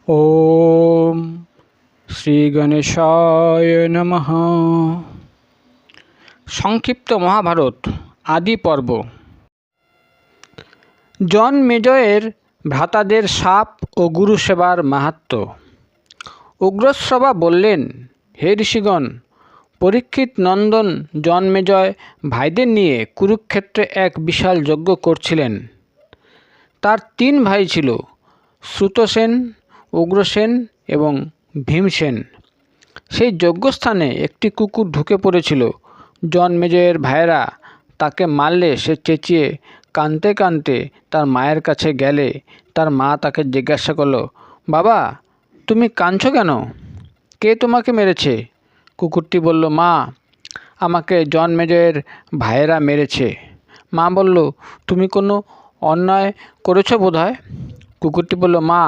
ওম শ্রী গণেশায় নমঃ। সংক্ষিপ্ত মহাভারত আদি পর্ব। জনমেজয়ের ভ্রাতাদের শাপ ও গুরু সেবার মাহাত্ম্য। উগ্রশ্রবা বললেন, হে ঋষিগণ, পরীক্ষিত নন্দন জনমেজয় ভাইদের নিয়ে কুরুক্ষেত্রে এক বিশাল যজ্ঞ করছিলেন। তার 3 ভাই ছিল, শ্রুতসেন, উগ্রসেন এবং ভীমসেন। সেই যজ্ঞস্থানে একটি কুকুর ঢুকে পড়েছিল। জনমেজয়ের ভাইয়েরা তাকে মারলে সে চেঁচিয়ে কাঁদতে কাঁদতে তার মায়ের কাছে গেলে তার মা তাকে জিজ্ঞাসা করল, বাবা, তুমি কাঁদছো কেন? কে তোমাকে মেরেছে? কুকুরটি বলল, মা, আমাকে জনমেজয়ের ভাইয়েরা মেরেছে। মা বলল, তুমি কোনো অন্যায় করেছো বোধহয়? কুকুরটি বলল, মা,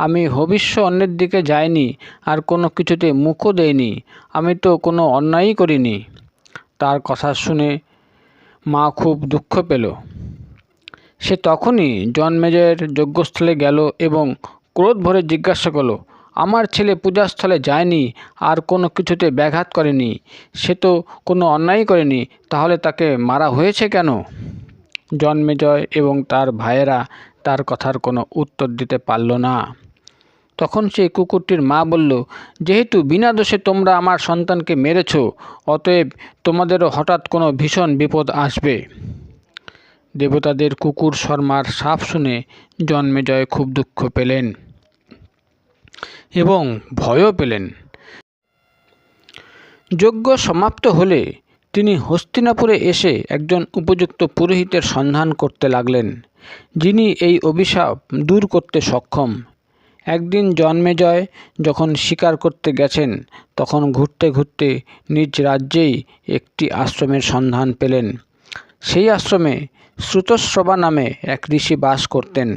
আমি হবিষ্য অন্যের দিকে যাইনি, আর কোনো কিছুতে মুখও দেইনি। আমি তো কোনো অন্যায়ই করিনি। তার কথা শুনে মা খুব দুঃখ পেল। সে তখনই জনমেজয়ের যজ্ঞস্থলে গেল এবং ক্রোধ ভরে জিজ্ঞাসা করল, আমার ছেলে পূজাস্থলে যায়নি, আর কোনো কিছুতে ব্যাঘাত করেনি, সে তো কোনো অন্যায়ই করেনি, তাহলে তাকে মারা হয়েছে কেন? জনমেজয় এবং তার ভাইয়েরা তার কথার কোনো উত্তর দিতে পারল না। তখন সেই কুকুরটির মা বলল, যেহেতু বিনা দোষে তোমরা আমার সন্তানকে মেরেছ, অতএব তোমাদেরও হঠাৎ কোনো ভীষণ বিপদ আসবে। দেবতাদের কুকুর শর্মার শাপ শুনে জনমেজয় খুব দুঃখ পেলেন এবং ভয়ও পেলেন। যজ্ঞ সমাপ্ত হলে তিনি হস্তিনাপুরে এসে একজন উপযুক্ত পুরোহিতের সন্ধান করতে লাগলেন, যিনি এই অভিশাপ দূর করতে সক্ষম। একদিন জনমেজয় যখন শিকার করতে গেছেন, তখন ঘুরতে ঘুরতে নিজ রাজ্যেই একটি আশ্রমের সন্ধান পেলেন। সেই আশ্রমে শ্রুতশ্রবা নামে এক ঋষি বাস করতেন।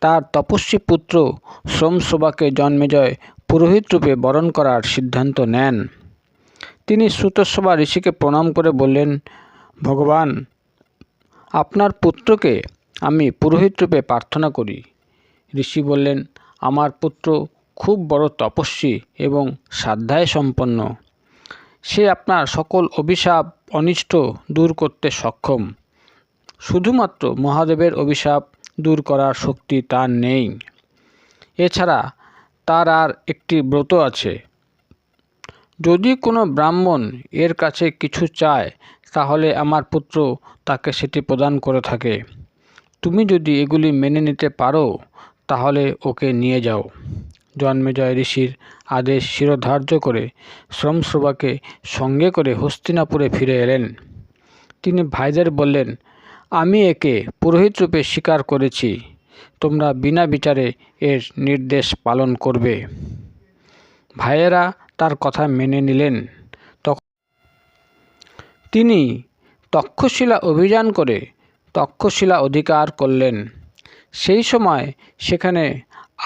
তার তপস্বী পুত্র সোমশ্রবাকে জনমেজয় পুরোহিত রূপে বরণ করার সিদ্ধান্ত নেন। তিনি শ্রুতশ্রবা ঋষিকে প্রণাম করে বললেন, ভগবান, আপনার পুত্রকে আমি পুরোহিত রূপে প্রার্থনা করি। ঋষি বললেন, আমার পুত্র খুব বড় তপস্বী এবং শ্রদ্ধায় সম্পন্ন। সে আপনার সকল অভিশাপ অনিষ্ট দূর করতে সক্ষম। শুধুমাত্র মহাদেবের অভিশাপ দূর করার শক্তি তার নেই। এছাড়া তার আর একটি ব্রত আছে। যদি কোনো ব্রাহ্মণ এর কাছে কিছু চায়, তাহলে আমার পুত্র তাকে সেটি প্রদান করে থাকে। তুমি যদি এগুলি মেনে নিতে পারো, তাহলে ওকে নিয়ে যাও। জনমেজয় ঋষির আদেশ শিরোধার্য করে সোমশ্রবাকে সঙ্গে করে হস্তিনাপুরে ফিরে এলেন। তিনি ভাইদের বললেন, আমি একে পুরোহিত রূপে স্বীকার করেছি। তোমরা বিনা বিচারে এর নির্দেশ পালন করবে। ভাইয়েরা তার কথা মেনে নিলেন। তিনি তক্ষশিলা অভিযান করে তক্ষশিলা অধিকার করলেন। সেই সময় সেখানে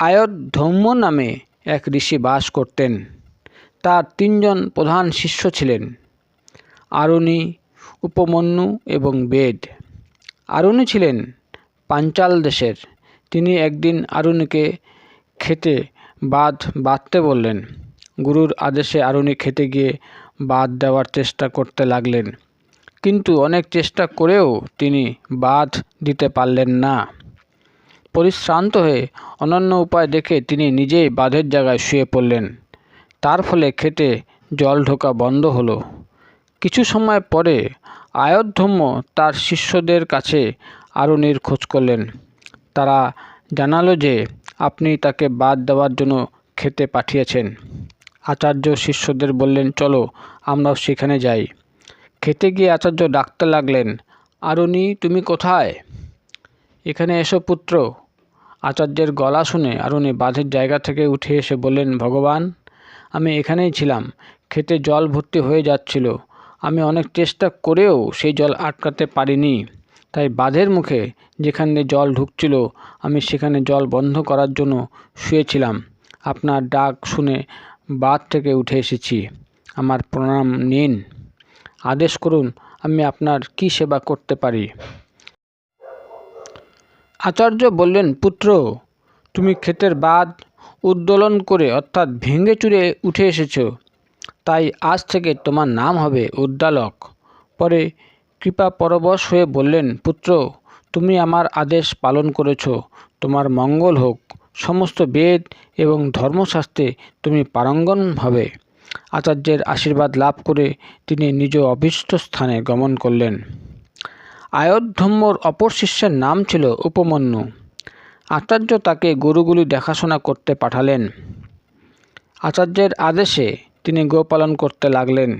আয়তধৌম্য নামে এক ঋষি বাস করতেন। তার 3 জন প্রধান শিষ্য ছিলেন, আরুণি, উপমন্যু এবং বেদ। আরুণি ছিলেন পাঞ্চাল দেশের। তিনি একদিন আরুণিকে খেতে বাঁধতে বললেন। গুরুর আদেশে আরুণি খেতে গিয়ে বাঁধ দেওয়ার চেষ্টা করতে লাগলেন, কিন্তু অনেক চেষ্টা করেও তিনি বাঁধ দিতে পারলেন না। পরিশ্রান্ত হয়ে অনন্য উপায় দেখে তিনি নিজেই বাঁধের জায়গায় শুয়ে পড়লেন। তার ফলে খেতে জল ঢোকা বন্ধ হলো। কিছু সময় পরে আয়তধৌম্য তার শিষ্যদের কাছে আরুণির খোঁজ করলেন। তারা জানালো যে আপনি তাকে বাঁধ দেওয়ার জন্য খেতে পাঠিয়েছেন। আচার্য শিষ্যদের বললেন, চলো আমরাও সেখানে যাই। খেতে গিয়ে আচার্য ডাকতে লাগলেন, আরুণি, তুমি কোথায়? এখানে এসো পুত্র। আচার্যের গলা শুনে আরুণি বাঁধের জায়গা থেকে উঠে এসে বললেন, ভগবান, আমি এখানেই ছিলাম। খেতে জল ভর্তি হয়ে যাচ্ছিল। আমি অনেক চেষ্টা করেও সেই জল আটকাতে পারিনি। তাই বাঁধের মুখে যেখানে জল ঢুকছিল, আমি সেখানে জল বন্ধ করার জন্য শুয়েছিলাম। আপনার ডাক শুনে বাঁধ থেকে উঠে এসেছি। আমার প্রণাম নিন। আদেশ করুন, আমি আপনার কি সেবা করতে পারি? আচার্য বললেন, পুত্র, তুমি ক্ষেতের বাঁধ উদ্দোলন করে অর্থাৎ ভেঙে চুরে উঠে এসেছ, তাই আজ থেকে তোমার নাম হবে উদ্দালক। পরে কৃপা পরবশ হয়ে বললেন, পুত্র, তুমি আমার আদেশ পালন করেছ, তোমার মঙ্গল হোক। সমস্ত বেদ এবং ধর্মশাস্ত্রে তুমি পারঙ্গম হবে। আচার্যের আশীর্বাদ লাভ করে তিনি নিজ অভীষ্ট স্থানে গমন করলেন। আয়োধ্যম্যর অপর শিষ্যের নাম ছিল উপমন্যু। আচার্য তাকে গরুগুলি দেখাশোনা করতে পাঠালেন। আচার্যের আদেশে তিনি গোপালন করতে লাগলেন।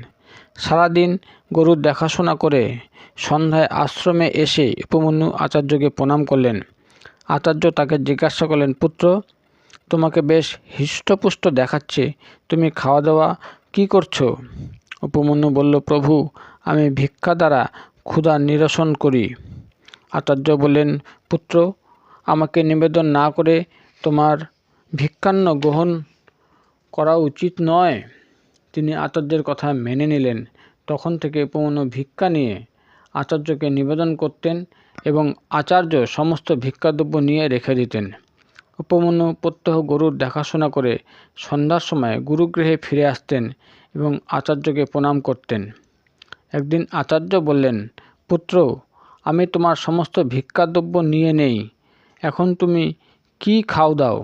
সারাদিন গরুর দেখাশোনা করে সন্ধ্যায় আশ্রমে এসে উপমন্যু আচার্যকে প্রণাম করলেন। আচার্য তাকে জিজ্ঞাসা করলেন, পুত্র, তোমাকে বেশ হৃষ্টপুষ্ট দেখাচ্ছে, তুমি খাওয়া দাওয়া কী করছো? উপমন্যু বলল, প্রভু, আমি ভিক্ষা দ্বারা ক্ষুধা নিরসন করি। আচার্য বললেন, পুত্র, আমাকে নিবেদন না করে তোমার ভিক্ষান্ন গ্রহণ করা উচিত নয়। তিনি আচার্যের কথা মেনে নিলেন। তখন থেকে উপমন্যু ভিক্ষা নিয়ে আচার্যকে নিবেদন করতেন এবং আচার্য সমস্ত ভিক্ষাদ্রব্য নিয়ে রেখে দিতেন। উপমন্যু প্রত্যহ গরুর দেখাশোনা করে সন্ধ্যার সময় গুরুগৃহে ফিরে আসতেন এবং আচার্যকে প্রণাম করতেন। একদিন আচার্য বললেন, পুত্র, আমি তোমার সমস্ত ভিক্ষাদ্রব্য নিয়ে নেই, এখন তুমি কি খাও দাও?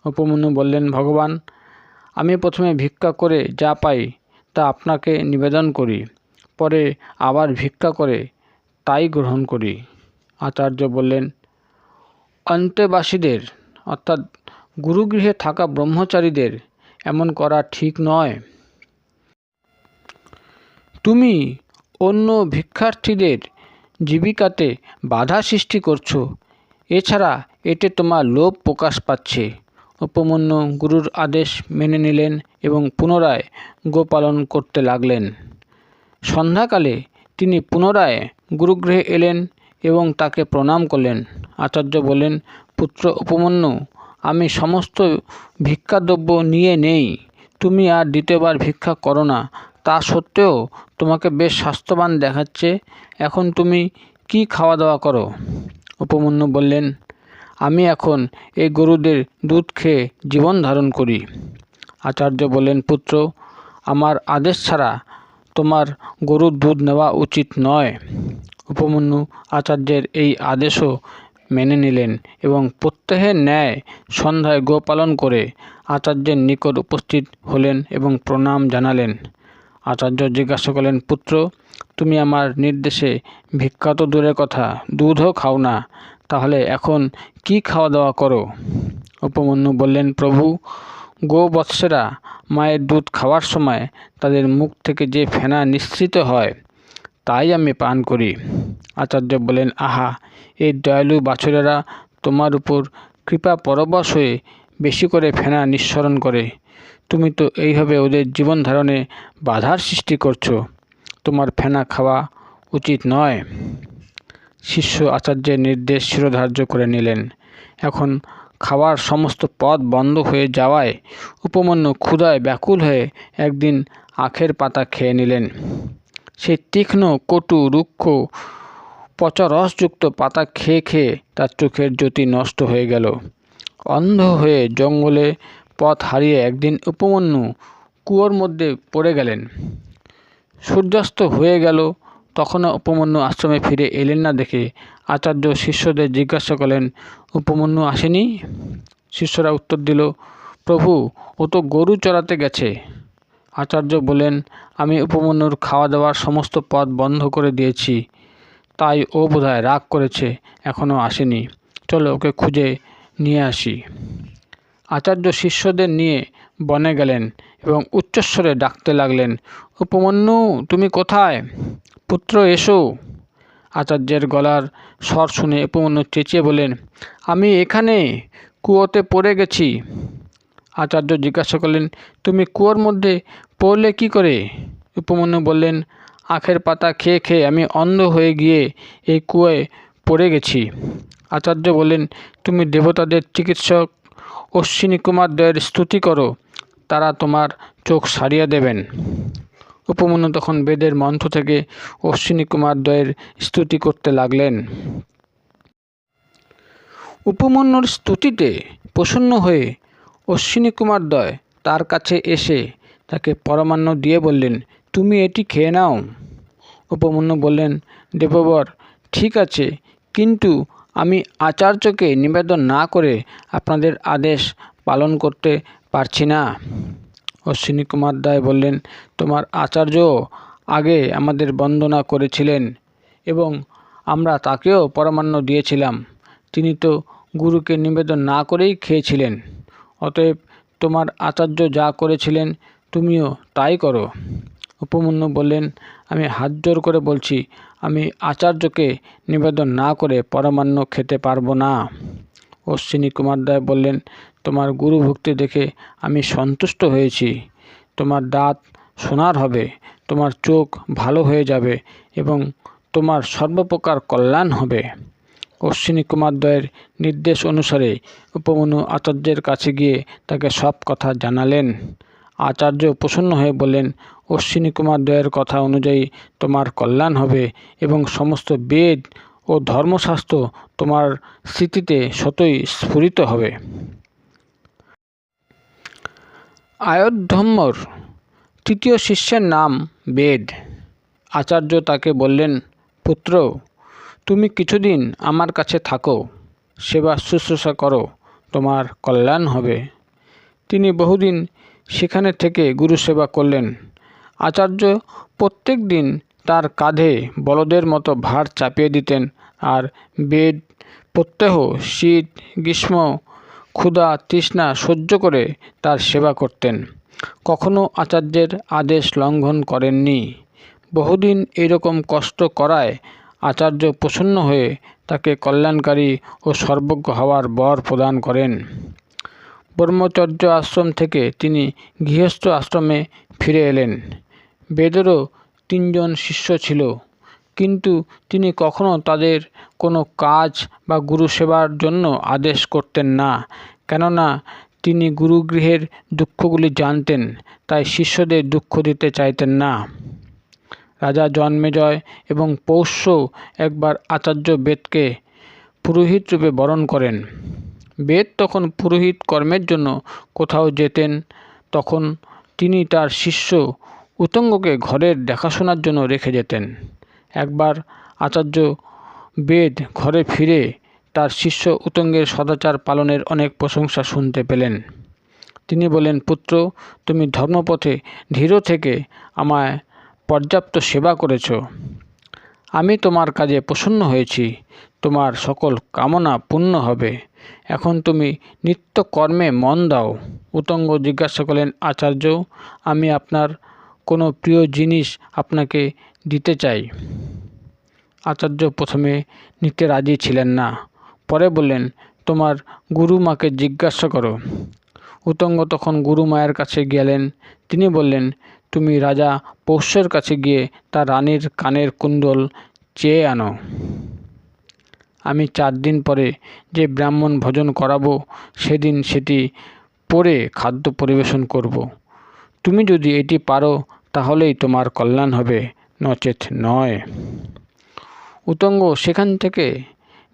উপমন্যু বললেন, ভগবান, আমি প্রথমে ভিক্ষা করে যা পাই তা আপনাকে নিবেদন করি, পরে আবার ভিক্ষা করে তাই গ্রহণ করি। আচার্য বললেন, অন্তেবাসীদের অর্থাৎ গুরুগৃহে থাকা ব্রহ্মচারীদের এমন করা ঠিক নয়। তুমি অন্য ভিক্ষার্থীদের জীবিকাতে বাধা সৃষ্টি করছো। এছাড়া এতে তোমার লোভ প্রকাশ পাচ্ছে। উপমন্যু গুরুর আদেশ মেনে নিলেন এবং পুনরায় গোপালন করতে লাগলেন। সন্ধ্যাকালে তিনি পুনরায় গুরুগৃহে এলেন এবং তাকে প্রণাম করলেন। আচার্য বললেন, পুত্র উপমন্যু, আমি সমস্ত ভিক্ষাদ্রব্য নিয়ে নেই, তুমি আর দ্বিতীয়বার ভিক্ষা করো না। তা সত্ত্বেও তোমাকে বেশ স্বাস্থ্যবান দেখাচ্ছে, এখন তুমি কি খাওয়া দাওয়া করো? উপমন্যু বললেন, আমি এখন এই গরুদের দুধ খেয়ে জীবন ধারণ করি। আচার্য বললেন, পুত্র, আমার আদেশ ছাড়া তোমার গরুর দুধ নেওয়া উচিত নয়। উপমন্যু আচার্যের এই আদেশও মেনে নিলেন এবং প্রত্যহের ন্যায় সন্ধ্যায় গোপালন করে আচার্যের নিকট উপস্থিত হলেন এবং প্রণাম জানালেন। আচার্য জিজ্ঞাসা করলেন, পুত্র, তুমি আমার নির্দেশে ভিক্ষা তো দূরের কথা, দুধও খাও না, তাহলে এখন কি খাওয়া দাওয়া করো? উপমন্যু বললেন, প্রভু, গোবৎসেরা মায়ের দুধ খাওয়ার সময় তাদের মুখ থেকে যে ফেনা নিঃসৃত হয় তাই আমি পান করি। আচার্য বলেন, আহা, এই দয়ালু বাছুরেরা তোমার উপর কৃপা পরবশ হয়ে বেশি করে ফেনা নিঃসরণ করে। তুমি তো এইভাবে ওদের জীবন ধারণে বাধার সৃষ্টি করছো। তোমার ফেনা খাওয়া উচিত নয়। শিষ্য আচার্যের নির্দেশ শিরোধার্য করে নিলেন। এখন খাওয়ার সমস্ত পথ বন্ধ হয়ে যাওয়ায় উপমন্যু ক্ষুধায় ব্যাকুল হয়ে একদিন আখের পাতা খেয়ে নিলেন। সেই তীক্ষ্ণ, কটু, রুক্ষ, পচা রসযুক্ত পাতা খেয়ে খেয়ে তার চোখের জ্যোতি নষ্ট হয়ে গেল। অন্ধ হয়ে জঙ্গলে পথ হারিয়ে একদিন উপমন্যু কুয়োর মধ্যে পড়ে গেলেন। সূর্যাস্ত হয়ে গেল, তখনও উপমন্যু আশ্রমে ফিরে এলেন না দেখে আচার্য শিষ্যদের জিজ্ঞাসা করলেন, উপমন্যু আসেনি? শিষ্যরা উত্তর দিল, প্রভু, ও তো গরু চড়াতে গেছে। আচার্য বলেন, আমি উপমন্যুর খাওয়া দাওয়ার সমস্ত পথ বন্ধ করে দিয়েছি, তাই ও বোধহয় রাগ করেছে, এখনও আসেনি। চলো ওকে খুঁজে নিয়ে আসি। আচার্য শিষ্যদের নিয়ে বনে গেলেন এবং উচ্চস্বরে ডাকতে লাগলেন, উপমন্যু, তুমি কোথায়? পুত্র, এসো। আচার্যের গলার স্বর শুনে উপমন্যু চেঁচিয়ে বলেন, আমি এখানে কুয়োতে পড়ে গেছি। আচার্য জিজ্ঞাসা করলেন, তুমি কুয়োর মধ্যে পড়লে কি করে? উপমন্যু বললেন, আখের পাতা খেয়ে খেয়ে আমি অন্ধ হয়ে গিয়ে এই কুয়োয় পড়ে গেছি। আচার্য বললেন, তুমি দেবতাদের চিকিৎসক অশ্বিনী কুমারদ্বয়ের স্তুতি করো, তারা তোমার চোখ সারিয়ে দেবেন। উপমন্যু তখন বেদের মন্ত্র থেকে অশ্বিনী কুমারদ্বয়ের স্তুতি করতে লাগলেন। উপমন্যুর স্তুতিতে প্রসন্ন হয়ে অশ্বিনী কুমার দ্বয় তার কাছে এসে তাকে পরমান্ন দিয়ে বললেন, তুমি এটি খেয়ে নাও। উপমন্যু বললেন, দেববর, ঠিক আছে, কিন্তু আমি আচার্যকে নিবেদন না করে আপনাদের আদেশ পালন করতে পারছি না। অশ্বিনী কুমার দ্বয় বললেন, তোমার আচার্য আগে আমাদের বন্দনা করেছিলেন এবং আমরা তাকেও পরমান্ন দিয়েছিলাম। তিনি তো গুরুকে নিবেদন না করেই খেয়েছিলেন। অতএব তোমার আচার্য যা করেছিলেন তুমিও তাই করো। উপমন্যু বললেন, আমি হাত জোর করে বলছি, আমি আচার্যকে নিবেদন না করে পরমান্ন খেতে পারবো না। অশ্বিনী কুমার দ্বয় বললেন, তোমার গুরু ভক্তি দেখে আমি সন্তুষ্ট হয়েছি। তোমার দাঁত সোনার হবে, তোমার চোখ ভালো হয়ে যাবে এবং তোমার সর্বপ্রকার কল্যাণ হবে। অশ্বিনী কুমার দ্বয়ের নির্দেশ অনুসারে উপমন্যু আচার্যের কাছে গিয়ে তাকে সব কথা জানালেন। আচার্য প্রসন্ন হয়ে বললেন, অশ্বিনী কুমার দ্বয়ের কথা অনুযায়ী তোমার কল্যাণ হবে এবং সমস্ত বেদ ও ধর্মশাস্ত্র তোমার স্মৃতিতে সতই স্ফুরিত হবে। আয়োধ্যম্যর তৃতীয় শিষ্যের নাম বেদ। আচার্য তাকে বললেন, পুত্র, তুমি কিছুদিন আমার কাছে থাকো, সেবা শুশ্রূষা করো, তোমার কল্যাণ হবে। তিনি বহুদিন সেখানে থেকে গুরু সেবা করলেন। আচার্য প্রত্যেক দিন তার কাঁধে বলদের মতো ভার চাপিয়ে দিতেন আর বেদ প্রত্যহ শীত, গ্রীষ্ম, ক্ষুধা, তৃষ্ণা সহ্য করে তার সেবা করতেন। কখনো আচার্যের আদেশ লঙ্ঘন করেননি। বহুদিন এরকম কষ্ট করায় আচার্য প্রসন্ন হয়ে তাকে কল্যাণকারী ও সর্বজ্ঞ হওয়ার বর প্রদান করেন। ব্রহ্মচর্য আশ্রম থেকে তিনি গৃহস্থ আশ্রমে ফিরে এলেন। বেদেরও 3 জন শিষ্য ছিল, কিন্তু তিনি কখনো তাদের কোনো কাজ বা গুরু সেবার জন্য আদেশ করতেন না, কেননা তিনি গুরুগৃহের দুঃখগুলি জানতেন, তাই শিষ্যদের দুঃখ দিতে চাইতেন না। রাজা জন্মেজয় এবং পৌষ্য একবার আচার্য বেদকে পুরোহিত রূপে বরণ করেন। বেদ তখন পুরোহিত কর্মের জন্য কোথাও যেতেন, তখন তিনি তার শিষ্য উতঙ্গকে ঘরের দেখাশোনার জন্য রেখে যেতেন। একবার আচার্য বেদ ঘরে ফিরে তার শিষ্য উতঙ্গের সদাচার পালনের অনেক প্রশংসা শুনতে পেলেন। তিনি বলেন, পুত্র, তুমি ধর্মপথে ধীর থেকে আমায় পর্যাপ্ত সেবা করেছ। আমি তোমার কাজে প্রসন্ন হয়েছি, তোমার সকল কামনা পূর্ণ হবে। এখন তুমি নিত্য কর্মে মন দাও। উতঙ্গ জিজ্ঞাসা করলেন, আচার্য, আমি আপনার কোনো প্রিয় জিনিস আপনাকে দিতে চাই। আচার্য প্রথমে নিতে রাজি ছিলেন না, পরে বললেন, তোমার গুরুমাকে জিজ্ঞাসা করো। উতঙ্গ তখন গুরুমায়ের কাছে গেলেন। তিনি বললেন, তুমি রাজা পৌষ্যের কাছে গিয়ে তার রানীর কানের কুণ্ডল চেয়ে আনো। আমি 4 দিন পরে যে ব্রাহ্মণ ভোজন করাবো সেদিন সেটি পরে খাদ্য পরিবেশন করব। তুমি যদি এটি পারো তাহলেই তোমার কল্যাণ হবে, নচেত নয়। উতঙ্গ সেখান থেকে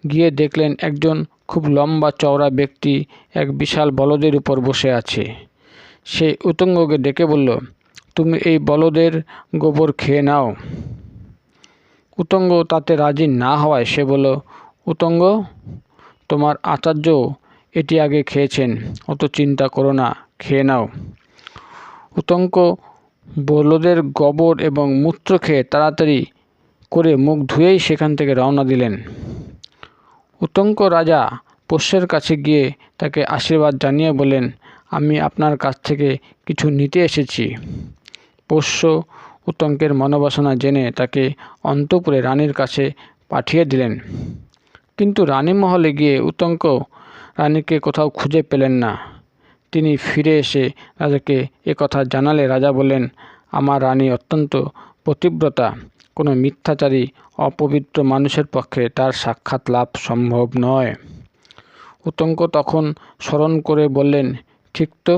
গিয়ে দেখলেন একজন খুব লম্বা চওড়া ব্যক্তি এক বিশাল বলদের উপর বসে আছে। সে উতঙ্গকে ডেকে বলল, তুমি এই বলদের গোবর খেয়ে নাও। উতঙ্গ তাতে রাজি না হওয়ায় সে বলল, উতঙ্গ, তোমার আচার্য এটি আগে খেয়েছেন, অত চিন্তা করো না, খেয়ে নাও। উতঙ্গ বলদের গোবর এবং মূত্র খেয়ে তাড়াতাড়ি করে মুখ ধুয়েই সেখান থেকে রওনা দিলেন। উতঙ্গ রাজা পোষ্যের কাছে গিয়ে তাকে আশীর্বাদ জানিয়ে বললেন, আমি আপনার কাছ থেকে কিছু নিতে এসেছি। পোষ্য উতঙ্গের মনোবাসনা জেনে তাকে অন্তঃপুরে রানীর কাছে পাঠিয়ে দিলেন। কিন্তু রানী মহলে গিয়ে উতঙ্গ রানীকে কোথাও খুঁজে পেলেন না। তিনি ফিরে এসে রাজাকে কথা জানালে রাজা বললেন, আমার রানী অত্যন্ত পতিব্রতা, কোনো মিথ্যাচারী অপবিত্র মানুষের পক্ষে তার সাক্ষাৎ লাভ সম্ভব নয়। উতঙ্গ তখন স্মরণ করে বললেন, ঠিক তো,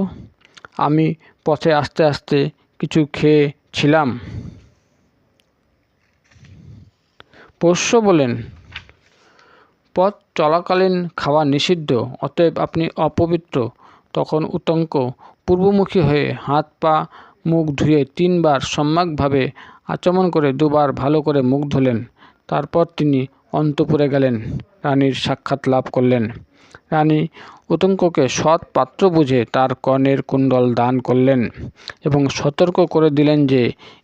আমি পথে আসতে আসতে কিছু খেয়েছিলাম। পোষ্য বলেন, পথ চলাকালীন খাওয়া নিষিদ্ধ, অতএব আপনি অপবিত্র, তখন উত্তঙ্ক পূর্বমুখী হয়ে হাত পা মুখ ধুয়ে 3 বার সম্যকভাবে আচমন করে 2 বার ভালো করে মুখ ধুলেন। তারপর তিনি অন্তঃপুরে গেলেন, রানীর সাক্ষাৎ লাভ করলেন। রানী উত্তঙ্ককে সৎ পাত্র বুঝে তার কর্ণের কুণ্ডল দান করলেন এবং সতর্ক করে দিলেন যে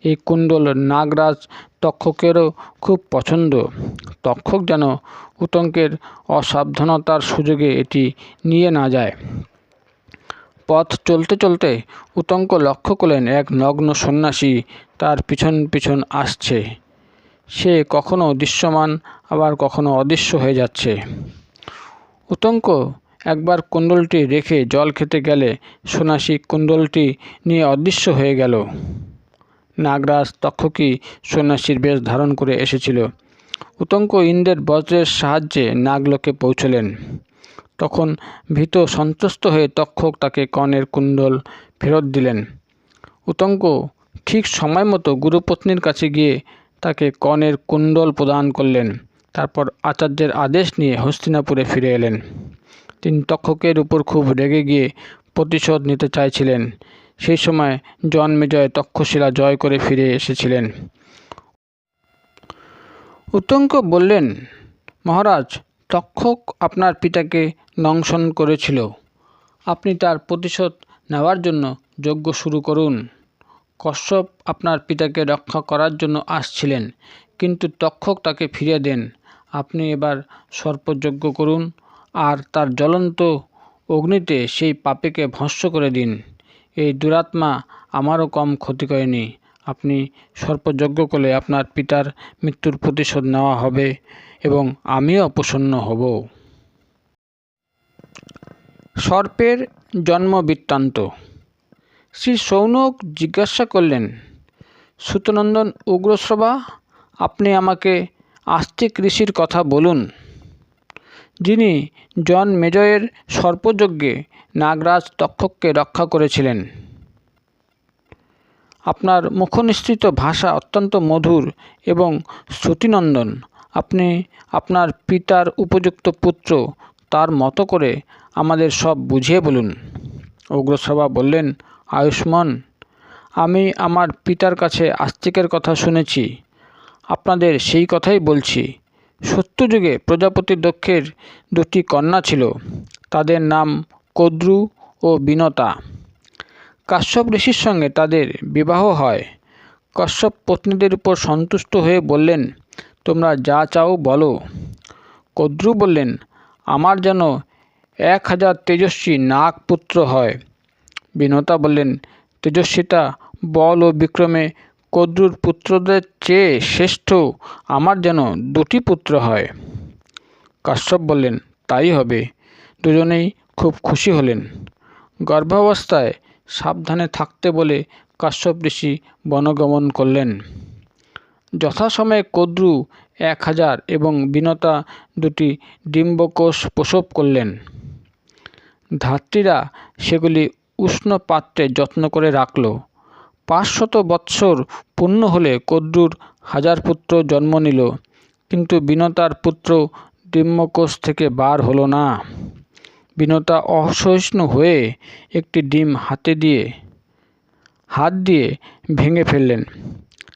এই কুণ্ডল নাগরাজ তক্ষকেরও খুব পছন্দ। তক্ষক যেন উত্তঙ্কের অসাবধানতার সুযোগে এটি নিয়ে না যায়। পথ চলতে চলতে উত্তঙ্ক লক্ষ্য করলেন এক নগ্ন সন্ন্যাসী তার পিছন পিছন আসছে। সে কখনো দৃশ্যমান আবার কখনো অদৃশ্য হয়ে যাচ্ছে। উত্তঙ্ক একবার কুণ্ডলটি রেখে জল খেতে গেলে সন্ন্যাসী কুণ্ডলটি নিয়ে অদৃশ্য হয়ে গেল। নাগরাজ তক্ষকই সন্ন্যাসীর বেশ ধারণ করে এসেছিল। উত্তঙ্ক ইন্দ্রের বজ্রের সাহায্যে নাগলোকে পৌঁছলেন। তখন ভীত সন্ত্রস্ত হয়ে তক্ষক তাকে কর্ণের কুণ্ডল ফেরত দিলেন। উত্তঙ্ক ঠিক সময় মতো গুরুপত্নীর কাছে গিয়ে তাকে কর্ণের কুণ্ডল প্রদান করলেন। তারপর আচার্যের আদেশ নিয়ে হস্তিনাপুরে ফিরে এলেন। তিনি তক্ষকের উপর খুব রেগে গিয়ে প্রতিশোধ নিতে চাইছিলেন। সেই সময় জন্মেজয় তক্ষশিলা জয় করে ফিরে এসেছিলেন। উত্তঙ্ক বললেন, মহারাজ, তক্ষক আপনার পিতাকে দংশন করেছিল। আপনি তার প্রতিশোধ নেওয়ার জন্য যজ্ঞ শুরু করুন। কশ্যপ আপনার পিতাকে রক্ষা করার জন্য আসছিলেন, কিন্তু তক্ষক তাকে ফিরিয়ে দেন। আপনি এবার সর্পযজ্ঞ করুন আর তার জ্বলন্ত অগ্নিতে সেই পাপীকে ভস্ম করে দিন। এই দুরাত্মা আমারও কম ক্ষতি করেনি। আপনি সর্পযজ্ঞ করলে আপনার পিতার মৃত্যুর প্রতিশোধ নেওয়া হবে এবং আমিও প্রসন্ন হব। সর্পের জন্ম বৃত্তান্ত। শ্রী শৌনক জিজ্ঞাসা করলেন, সূতনন্দন উগ্রশ্রবা, আপনি আমাকে আস্তিক ঋষির কথা বলুন, যিনি জনমেজয়ের সর্পযজ্ঞে নাগরাজ তক্ষককে রক্ষা করেছিলেন। আপনার মুখনিসৃত ভাষা অত্যন্ত মধুর এবং শ্রুতিনন্দন। আপনি আপনার পিতার উপযুক্ত পুত্র, তার মতো করে আমাদের সব বুঝিয়ে বলুন। উগ্রশ্রবা বললেন, আয়ুষ্মান, আমি আমার পিতার কাছে আস্তিকের কথা শুনেছি, আপনাদের সেই কথাই বলছি। সত্যযুগে প্রজাপতি দক্ষের 2টি কন্যা ছিল। তাদের নাম কদ্রু ও বিনতা। কাশ্যপ ঋষির সঙ্গে তাদের বিবাহ হয়। কাশ্যপ পত্নীদের উপর সন্তুষ্ট হয়ে বললেন, তোমরা যা চাও বলো। কদ্রু বললেন, আমার যেন 1000 তেজস্বী নাগ পুত্র হয়। বিনতা বললেন, তেজস্বিতা, বল ও বিক্রমে কদ্রুর পুত্রদের চেয়ে শ্রেষ্ঠ আমার যেন 2টি পুত্র হয়। কাশ্যপ বললেন, তাই হবে। দুজনেই খুব খুশি হলেন। গর্ভাবস্থায় সাবধানে থাকতে বলে কাশ্যপ ঋষি বনগমন করলেন। যথাসময়ে কদ্রু 1000 এবং বিনতা 2টি ডিম্বকোষ প্রসব করলেন। ধাত্রীরা সেগুলি উষ্ণ পাত্রে যত্ন করে রাখল। 500 বৎসর পূর্ণ হলে কদ্রুর 1000 পুত্র জন্ম নিল, কিন্তু বিনতার পুত্র ডিম্বকোষ থেকে বার হলো না। বিনতা অসহিষ্ণু হয়ে একটি ডিম হাত দিয়ে ভেঙে ফেললেন।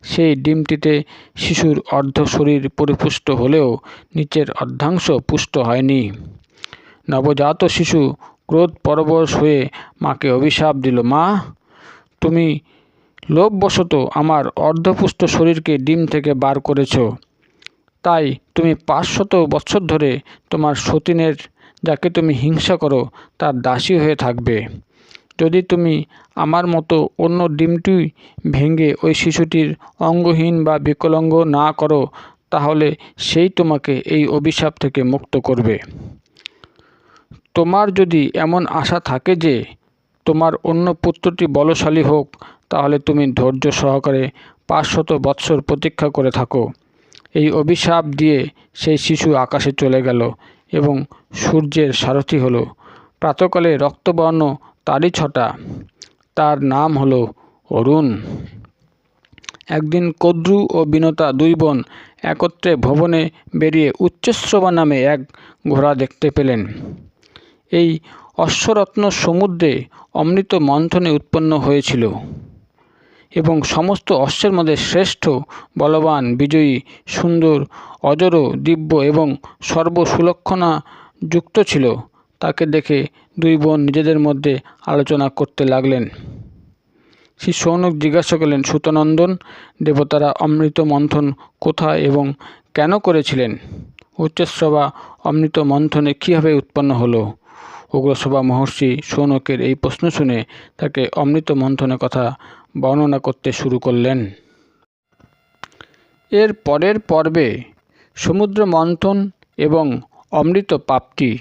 সেই ডিমটিতে শিশুর অর্ধ শরীর পরিপুষ্ট হলেও নিচের অর্ধাংশ পুষ্ট হয়নি। নবজাত শিশু ক্রোধ পরবশ হয়ে মাকে অভিশাপ দিল, মা, তুমি লোভবশত আমার অর্ধপুষ্ট শরীরকে ডিম থেকে বার করেছ। তাই তুমি 500 বৎসর ধরে তোমার সতীনের, যাকে তুমি হিংসা করো, তার দাসী হয়ে থাকবে। যদি তুমি আমার মতো অন্য ডিমটি ভেঙে ওই শিশুটির অঙ্গহীন বা বিকলাঙ্গ না করো, তাহলে সেই তোমাকে এই অভিশাপ থেকে মুক্ত করবে। তোমার যদি এমন আশা থাকে যে তোমার অন্য পুত্রটি বলশালী হোক, তাহলে তুমি ধৈর্য সহকারে 500 বৎসর প্রতীক্ষা করে থাকো। এই অভিশাপ দিয়ে সেই শিশু আকাশে চলে গেল এবং সূর্যের সারথি হলো। প্রাতকালে রক্তবর্ণ তারই ছটা, তার নাম হলো অরুণ। একদিন কদ্রু ও বিনতা 2 বোন একত্রে ভবনে বেরিয়ে উচ্চশ্রবা নামে এক ঘোড়া দেখতে পেলেন। এই অশ্বরত্ন সমুদ্রে অমৃত মন্থনে উৎপন্ন হয়েছিল এবং সমস্ত অশ্বের মধ্যে শ্রেষ্ঠ, বলবান, বিজয়ী, সুন্দর, অজর, দিব্য এবং সর্বসুলক্ষণা যুক্ত ছিল, তাকে দেখে দুই বোন নিজেদের মধ্যে আলোচনা করতে লাগলেন। শ্রী শৌনক জিজ্ঞাসা করলেন, সুতনন্দন, দেবতারা অমৃত মন্থন কোথায় এবং কেন করেছিলেন? উচ্চশ্রবা অমৃত মন্থনে কীভাবে উৎপন্ন হলো? উগ্রশ্রবা মহর্ষি শৌনকের এই প্রশ্ন শুনে তাকে অমৃত মন্থনের কথা বর্ণনা করতে শুরু করলেন। এর পরের পর্বে সমুদ্র মন্থন এবং অমৃত প্রাপ্তি